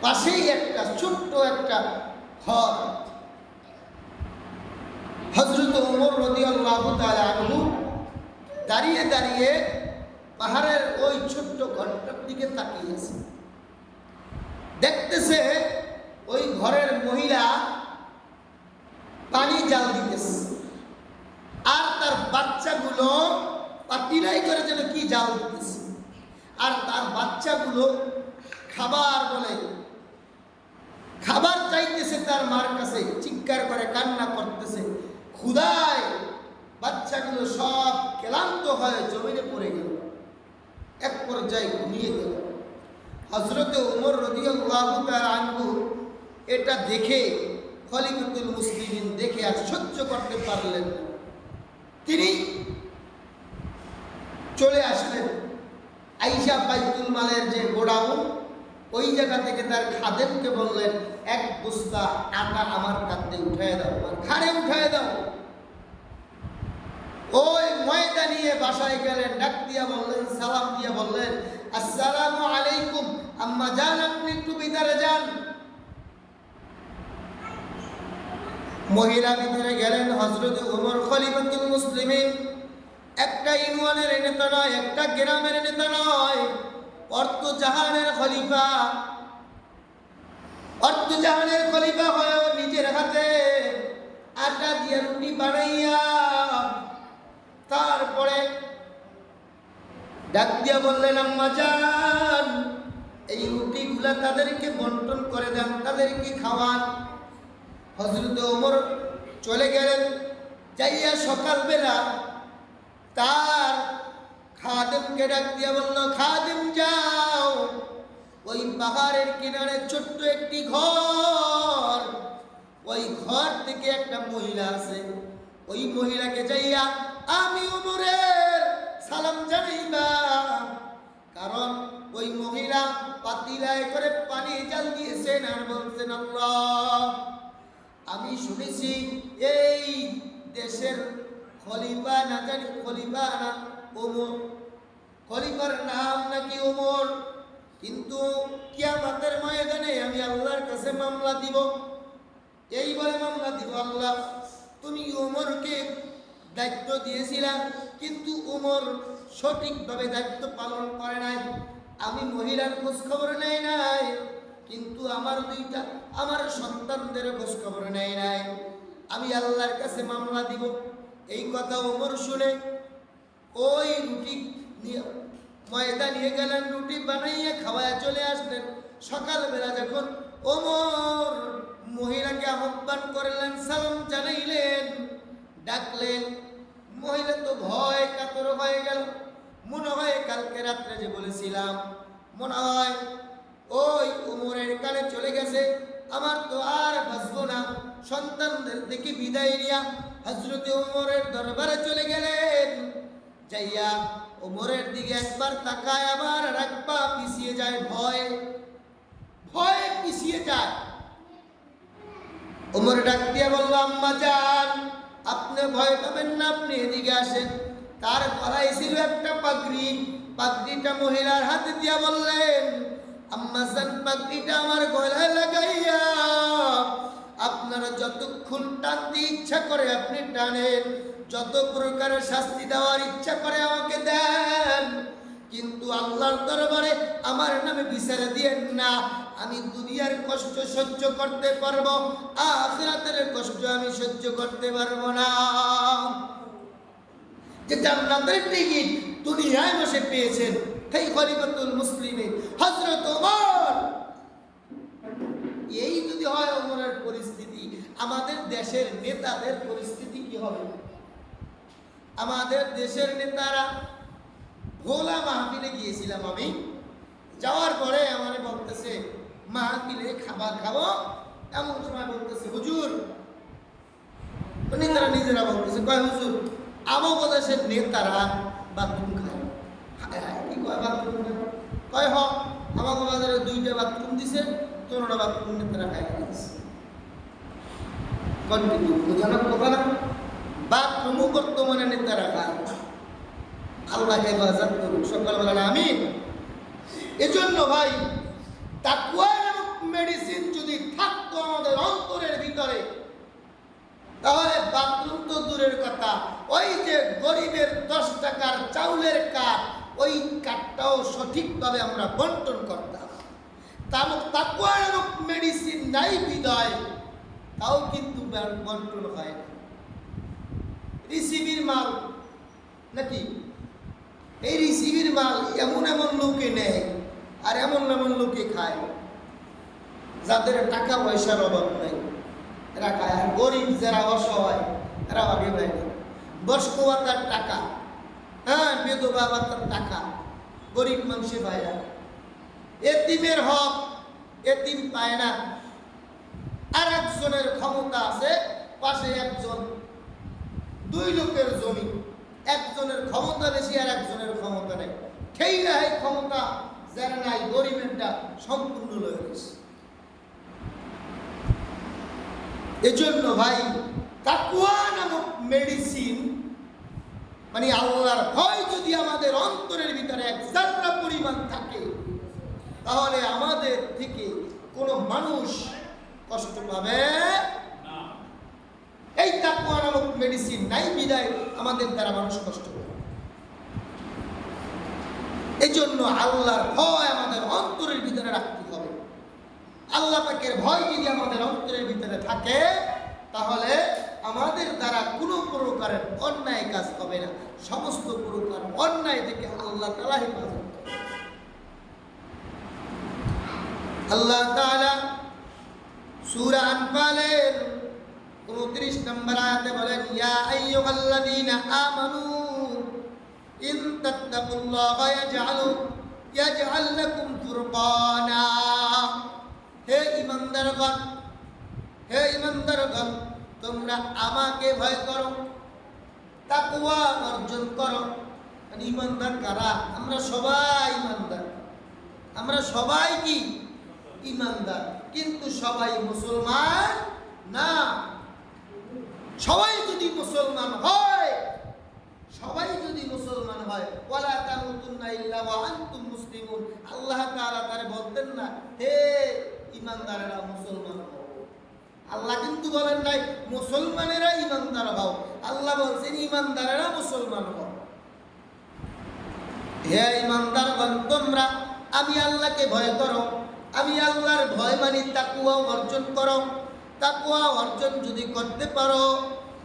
পাশেই একটা ছোট্ট একটা ঘর। হযরত ওমর রাদিয়াল্লাহু তাআলা আনহু দাঁড়িয়ে দাঁড়িয়ে পাহাড়ের ওই ছোট্ট ঘরটার দিকে তাকিয়ে আছে। দেখতেছে ওই ঘরের মহিলা পানি জাল দিতেছে, আর তার বাচ্চাগুলো পাতিলাই করে যেন কি জাল দিতেছে, আর তার বাচ্চাগুলো খাবার বলে খাবার চাইতেছে তার মার কাছে, চিৎকার করে কান্না করতেছে। ক্ষুধায় বাচ্চাগুলো সব ক্লান্ত হয়ে জমিনে পড়ে গেল, এক পর্যায়ে ঘুমিয়ে গেল। হযরত ওমর রাদিয়াল্লাহু তাআলা আনহু এটা দেখে, খলিফাতুল মুসলিমিন দেখে আর সহ্য করতে পারলেন না। তিনি চলে আসলেন আয়েশা বাইতুল মালের যে গোডাউন, ওই জায়গা থেকে তার খাদেমকে বললেন, এক বস্তা আটা আমার কাঁধে উঠায় দাও, আমার ঘাড়ে উঠায় দাও। ওই ময়দা নিয়ে বাসায় গেলেন, ডাক দিয়া বললেন, সালাম দিয়া বললেন, আসসালামু আলাইকুম আম্মা জান, আপনি একটু ভিতরে যান। মহিলা ভিতরে গেলেন। হযরত ওমর খলিফাতুল মুসলিমিন একটা ইউনিয়নের নেতা নয়, একটা গ্রামের নেতা নয়, অর্ধজাহানের খলিফা। অর্ধজাহানের খলিফা হয়েও নিজের হাতে আটা দিয়ে রুটি বানাইয়া তারপরে ডাক দিয়া বললেন, আম্মা জান, এই রুটিগুলা তাদেরকে বন্টন করে দেন, তাদেরকে খাওয়ান। হযরত ওমর চলে গেলেন, যাইয়া সকালবেলা তার খাদেমকে ডাক দিয়া বলল, খাদেম যাও, ওই পাহাড়ের কিনারে ছোট্ট একটি ঘর, ওই ঘর থেকে একটা মহিলা আছে, ওই মহিলাকে যাইয়া আমি ওমরের সালাম জানাইবা। কারণ ওই মহিলা পাতিলায় করে পানি জাল দিয়েছেন আর বলছেন, আল্লাহ, আমি শুনেছি এই দেশের খলিফা না জানি খলিফা না ওমর, খলিফার নাম নাকি ওমর, কিন্তু কিয়ামতের ময়দানে আমি আল্লাহর কাছে মামলা দিব। এই বলে মামলা দিব, আল্লাহ তুমি ওমরকে দায়িত্ব দিয়েছিলাম, কিন্তু ওমর সঠিকভাবে দায়িত্ব পালন করে নাই, আমি মহিলার খোঁজ খবর নেই নাই, কিন্তু আমার সন্তানদের খোঁজ খবর নেই নাই, আমি আল্লাহর কাছে মামলা দিব। এই কথা ওমর শুনে ওই রুটি ময়দা নিয়ে গেলেন, রুটি বানাইয়া খাওয়ায় চলে আসলেন। সকালবেলা যখন ওমর মহিলাকে আহ্বান করলেন, সালাম জানাইলেন, ডাকলেন, মহিলা তো ভয় কাতর হয়ে গেল। মনে হয় কালকে রাত্রে যে বলেছিলাম, মনে হয় ওই ওমরের কানে চলে গেছে, আমার তো আর বাঁচবো না। সন্তানদের থেকে বিদায় নিয়া হযরত ওমরের দরবারে চলে গেলেন। যাইয়া ওমরের দিকে একবার তাকায়, আবার এক পা পিছিয়ে যায়, ভয়ে ভয়ে পিছিয়ে যায়। ওমর ডাক দিয়া বলল, আম্মা জান, আপনি ভয় পাবেন না, আপনি এদিকে আসেন। তার গলায় ছিল একটা পাগড়ি, পাগড়িটা মহিলার হাতে দিয়া বললেন, আম্মা জান, পাগড়িটা আমার গলায় লাগাইয়া আপনারা যতক্ষণ টানতে ইচ্ছা করে আপনি টানেন, যত প্রকারের শাস্তি দেওয়ার ইচ্ছা করে আমাকে দেন, কিন্তু আল্লাহর দরবারে আমার নামে বিচার দিয়েন না। আমি দুনিয়ার কষ্ট সহ্য করতে পারবো, আখিরাতের কষ্ট আমি সহ্য করতে পারবো না। যে জান্নাতের টিকিট দুনিয়ায় বসে পেয়েছেন সেই খলিফাতুল মুসলিমিন হযরত ওমর, এই যদি হয় ওমরের পরিস্থিতি, আমাদের দেশের নেতাদের পরিস্থিতি কি হবে? আমাদের দেশের নেতারা, ভোলা মাহফিলে গিয়েছিলাম আমি, যাওয়ার পরে আমার বলতেছে মাহফিলে খাবার খাবো, এমন সময় বলতেছে, হুজুর, নেতারা নিজেরা বলতেছে, কয় হুজুর, আমাদের দেশের নেতারা বাথরুম খায়। কি কয় বাথরুম কয়? হ, আমাকে বাজারে 2টা বাথরুম দিছে, 13টা বাথরুম নেতারা খায় দিচ্ছে। কন্টিনিউ বোঝানোর কথা না, বাথরুমও বর্তমানে নেতারা খায়। আল্লাহ হেফাজত করুন, সকালবেলা আমিন। এজন্য ভাই তাকওয়া বাথরুম তো দূরের কথা, ওই যে গরিবের 10 টাকার চাউলের কাঠ, ওই কাঠটাও সঠিকভাবে আমরা বন্টন করতাম। তাকওয়া নামক মেডিসিন নাই বিদায় তাও কিন্তু বন্টন হয় না। রিসিভির মাল নাকি, এই রিসিভির মাল এমন এমন লোকে নেয় আর এমন এমন লোকে খায়, যাদের টাকা পয়সার অভাব নাই এরা খায়, আর গরিব যারা অসহায় এরা আগে পায় না। বয়স্ক ভাতার টাকা, হ্যাঁ, বিধবা ভাতার টাকা গরিব মানুষে পায় না। এতিমের হক এতিম পায় না। আর একজনের ক্ষমতা আছে, পাশে একজন, 2 লোকের জমি, একজনের ক্ষমতা বেশি আর একজনের ক্ষমতা নেই, সেই নাই ক্ষমতা যারা নাই গরিবেরটা সম্পূর্ণ লয়ে গেছে। এজন্য ভাই তাকওয়া নামক মেডিসিন মানে আল্লাহর ভয় যদি আমাদের অন্তরের ভিতরে এক জাররা পরিমাণ থাকে, তাহলে আমাদের থেকে কোনো মানুষ কষ্ট পাবে না। এই তাকওয়া নামক মেডিসিন নাই বিদায় আমাদের দ্বারা মানুষ কষ্ট পাবে। এই জন্য আল্লাহর ভয় আমাদের অন্তরের ভিতরে রাখতে হবে। আল্লাহ পাকের ভয় যদি আমাদের অন্তরের ভিতরে থাকে, তাহলে আমাদের দ্বারা কোনো প্রকারের অন্যায় কাজ হবে না। সমস্ত প্রকার অন্যায় থেকে আল্লাহ তাআলা হেফাজত করবেন। আল্লাহ তাআলা সূরা আনফালের 29 নম্বর আয়াতে বলেন, ইয়া আইয়ুহাল্লাযীনা আমানু ইন তাত্তাকুল্লাহা ইয়াজআল লাকুম ফুরকানা। হে ঈমানদারগণ, হে ঈমানদারগণ, তোমরা আমাকে ভয় করো, তাকওয়া অর্জন করো। মানে ঈমানদার কারা? আমরা সবাই ঈমানদার, আমরা সবাই কি ঈমানদার, কিন্তু সবাই মুসলমান না। সবাই যদি মুসলমান হয়, সবাই যদি মুসলমান হয়, ওয়ালা তামুতুন্না ইল্লা ওয়া আনতুম মুসলিমুন, আল্লাহ তাআলা তারে বলতেন না হে ঈমানদারেরা মুসলমান হও। আল্লাহ কিন্তু বলেন নাই মুসলমানেরা ঈমানদার হও, আল্লাহ বলছেন ঈমানদারেরা মুসলমান হও। হে ঈমানদারগণ, তোমরা আমি আল্লাহকে ভয় করো। আমি আল্লাহর ভয় মানি তাকওয়া অর্জন করো। তাকওয়া অর্জন যদি করতে পারো,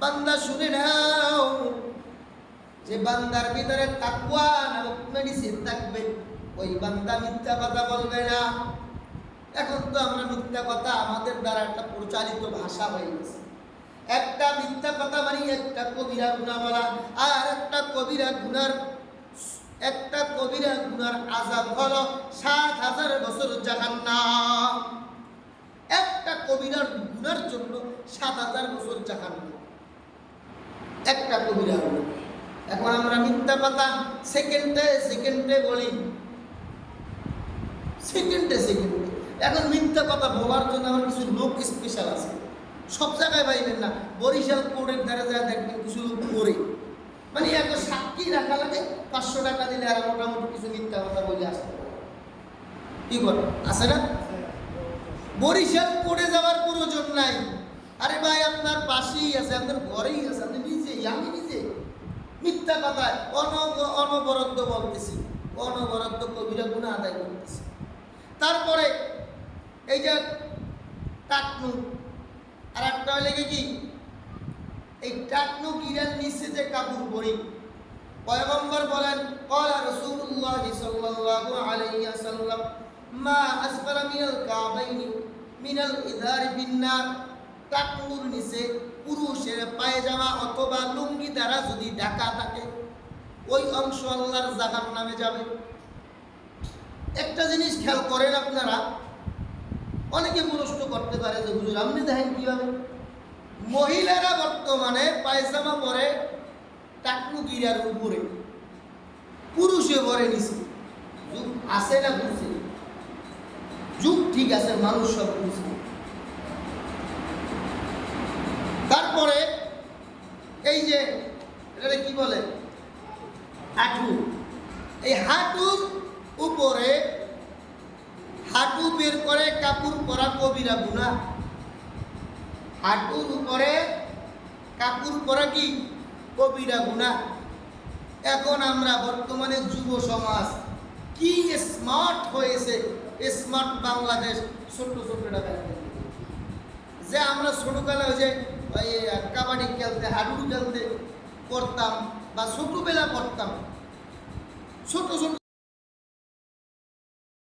বান্দা শুনে নাও, যে বান্দার ভিতরে তাকওয়া নামক মেডিসিন থাকবে, ওই বান্দা মিথ্যা কথা বলবে না। এখন তো আমরা মিথ্যা কথা আমাদের দ্বারা একটা প্রচালিত ভাষা হয়ে গেছে। একটা মিথ্যা কথা মানে একটা কবিরা গুনাহ বলা, আর একটা কবিরা গুনার আযাব হলো ৭,০০০ বছর জাহান্নাম। একটা কবিরা গুনার জন্য ৭,০০০ বছর জাহান্নাম, একটা কবিরা গুনাহ। এখন আমরা মিথ্যা কথা সেকেন্ডে বলি, সেকেন্ডে। এখন মিথ্যা কথা বলার জন্য আমার কিছু লোক স্পেশাল আছে, সব জায়গায় পাইবেন না। বরিশাল কোর্টের ধারে যায় দেখবেন কিছু লোক করে, মানে এত সাক্ষী রাখা লাগে, 500 টাকা দিলে আর মোটামুটি কিছু মিথ্যা কথা বলে আসতে পারে। কি করে আছে না? বরিশাল কোর্টে যাওয়ার প্রয়োজন নাই। আরে ভাই আপনার পাশেই আছে, আপনার ঘরেই আছে, আপনি আমি নিজে মিথ্যা কথায় অনবরত বলতেছি, অনবরত কবিরা গুনাহ আদায় করতেছি। তারপরে এই যে টাকনু, আর একটা লেগে কি এই টাকনু গিরার নিচে যে কাপড় পরি, পয়গম্বর বলেন ক্বালা রাসূলুল্লাহ সাল্লাল্লাহু আলাইহি ওয়াসাল্লাম মা আসফালা মিনাল কাবাইনি মিনাল ইযারি বিন্নার। টাকনুর নিচে পুরুষের পায়জামা অথবা লুঙ্গি দ্বারা যদি ঢাকা থাকে, ওই অংশ আল্লাহর জাহান্নামে যাবে। একটা জিনিস খেয়াল করেন আপনারা, অনেকে প্রশ্ন করতে পারে যে হুজুর আপনি দেখেন কিভাবে মহিলারা বর্তমানে পায়জামা পরে টাকনু গিরার উপরে, পুরুষে পরে নিচে। যুগ আছে না বুঝছে? যুগ ঠিক আছে, মানুষ সব বুঝছে। তারপরে এই যে এটা কি বলে হাঁটু, এই হাঁটুর উপরে হাঁটু বের করে কাপড় পরা কবিরা গুনাহ। হাঁটুর উপরে কাপড় পরা কি কবিরা গুনাহ। এখন আমরা বর্তমানে যুব সমাজ কি স্মার্ট হয়েছে, স্মার্ট বাংলাদেশ। ছোট ছোট টাকা যে আমরা ছোটবেলায় ওই যে কাবাডি খেলতে, হাডুডু খেলতে করতাম বা ছোটবেলা করতাম, ছোট ছোট